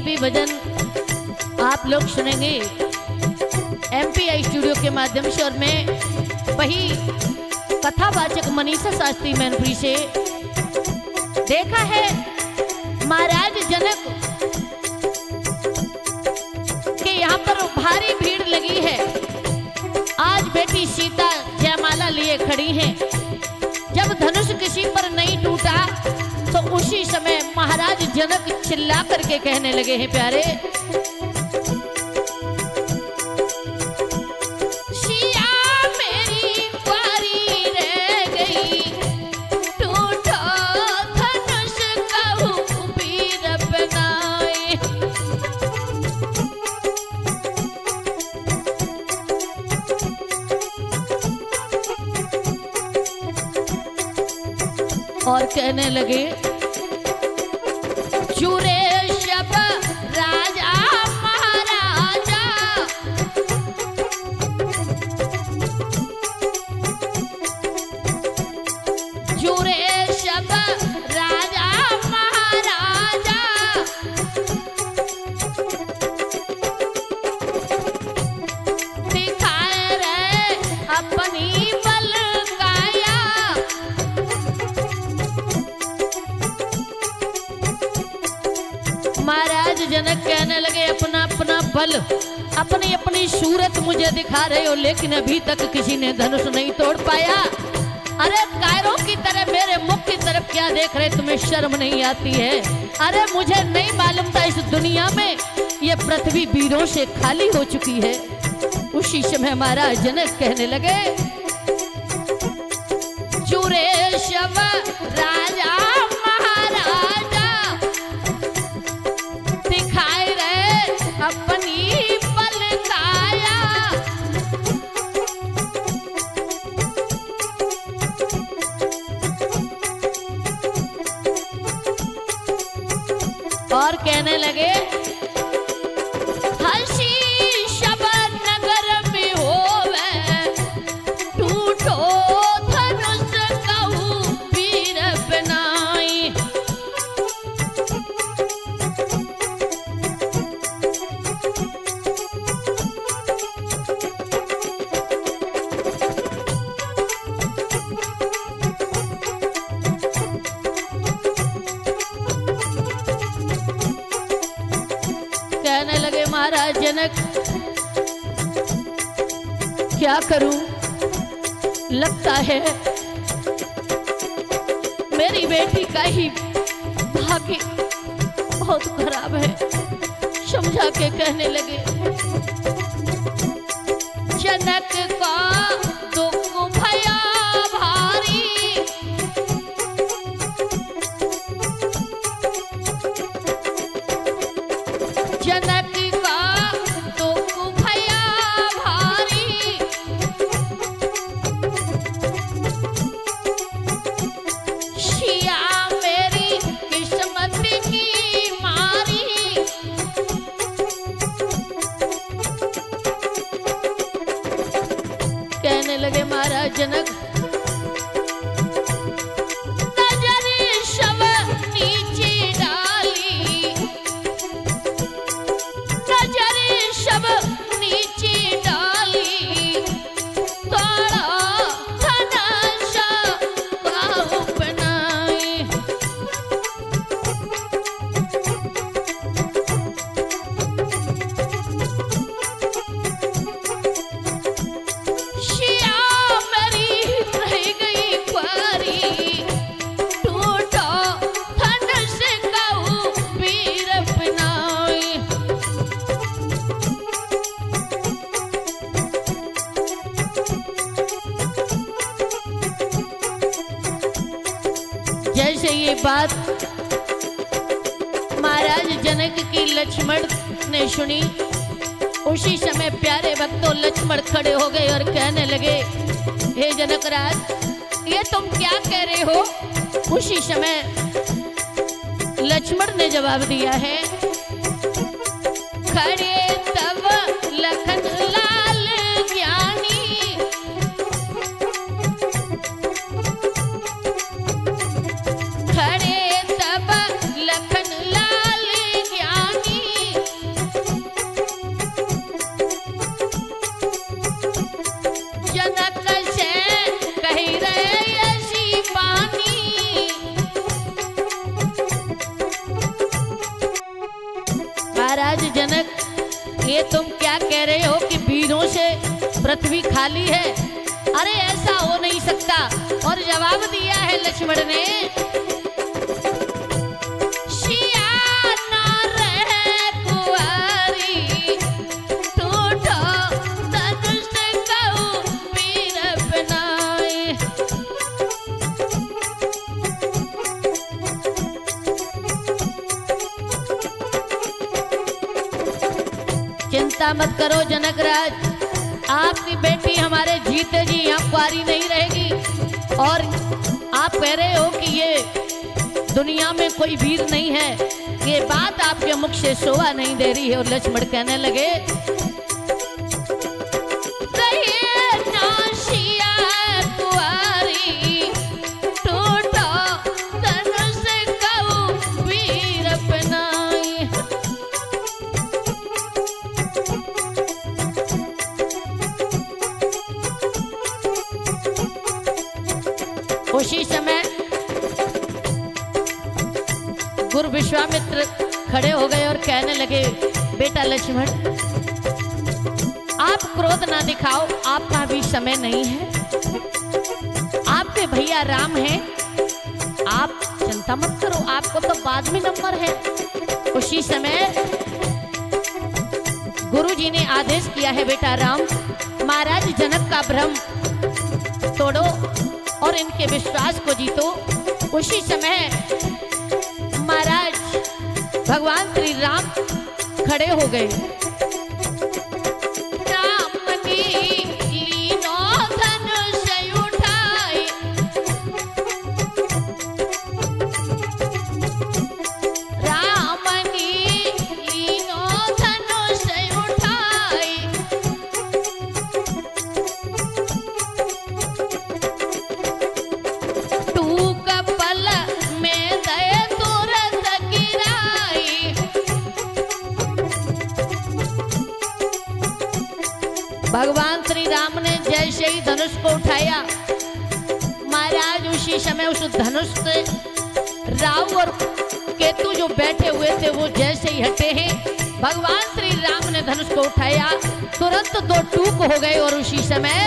सभी भजन आप लोग सुनेंगे MPI स्टूडियो के माध्यम से। और मैं वही कथावाचक मनीषा शास्त्री मैनपुरी से। देखा है महाराज जनक के यहाँ पर भारी भीड़ लगी है। आज बेटी सीता जयमाला लिए खड़ी हैं। जब धनुष किसी पर नहीं टूटा तो उसी समय महाराज जनक चिल्ला करके कहने लगे हैं, प्यारे सिया मेरी कुंवारी रह गई, टूटो धनुष कहूं पीर बनाए। और कहने लगे चूरे शब राजा महाराजा, चूरे शब राजा महाराजा, दिखाए रहे अपनी बल काया। महाराज जनक कहने लगे अपना अपना बल, अपनी अपनी सूरत मुझे दिखा रहे हो, लेकिन अभी तक किसी ने धनुष नहीं तोड़ पाया। अरे कायरों की तरह मेरे मुख की तरफ क्या देख रहे, तुम्हें शर्म नहीं आती है? अरे मुझे नहीं मालूम था इस दुनिया में ये पृथ्वी वीरों से खाली हो चुकी है। उसी समय महाराज जनक कहने लगे चूरे शव राजा अपनी बल काया। और कहने लगे हसी शबन नगर में होवे, टूटो धनुष कहूं पीर बनाई। कहने लगे महाराज जनक क्या करूं, लगता है मेरी बेटी का ही भाग्य बहुत खराब है। समझा के कहने लगे जनक का दुख भया भारी, जनक का दुख भया भारी, सिया मेरी किस्मत की मारी। कहने लगे महाराज जनक जैसे ये बात महाराज जनक की लक्ष्मण ने सुनी, उसी समय प्यारे भक्तों लक्ष्मण खड़े हो गए और कहने लगे हे जनकराज ये तुम क्या कह रहे हो? उसी समय लक्ष्मण ने जवाब दिया है खड़े तब लखन लाल ज्ञानी, खड़े तब लखन लाल ज्ञानी, पृथ्वी खाली है। अरे ऐसा हो नहीं सकता। और जवाब दिया है लक्ष्मण ने, शिया ना रहे कुंवारी, टूटो धनुष कहूं वीर अपनाए। चिंता मत करो जनकराज, आपकी बेटी हमारे जीते जी यहाँ कुंवारी नहीं रहेगी। और आप कह रहे हो कि ये दुनिया में कोई वीर नहीं है, ये बात आपके मुख से शोभा नहीं दे रही है। और लक्ष्मण कहने लगे, उसी समय गुरु विश्वामित्र खड़े हो गए और कहने लगे, बेटा लक्ष्मण आप क्रोध ना दिखाओ, आपका भी समय नहीं है। आपके भैया राम हैं, आप चिंता मत करो, आपको तो बाद में नंबर है। उसी समय गुरु जी ने आदेश किया है, बेटा राम महाराज जनक का भ्रम तोड़ो और इनके विश्वास को जीतो। उसी समय महाराज भगवान श्री राम खड़े हो गए। राम ने लीनो धनुष उठाए, राम ने लीनो धनुष उठाए, भगवान श्री राम ने जैसे ही धनुष को उठाया, महाराज उसी समय उस धनुष से राहु और केतु जो बैठे हुए थे वो जैसे ही हटे हैं, भगवान श्री राम ने धनुष को उठाया, तुरंत दो टूक हो गए। और उसी समय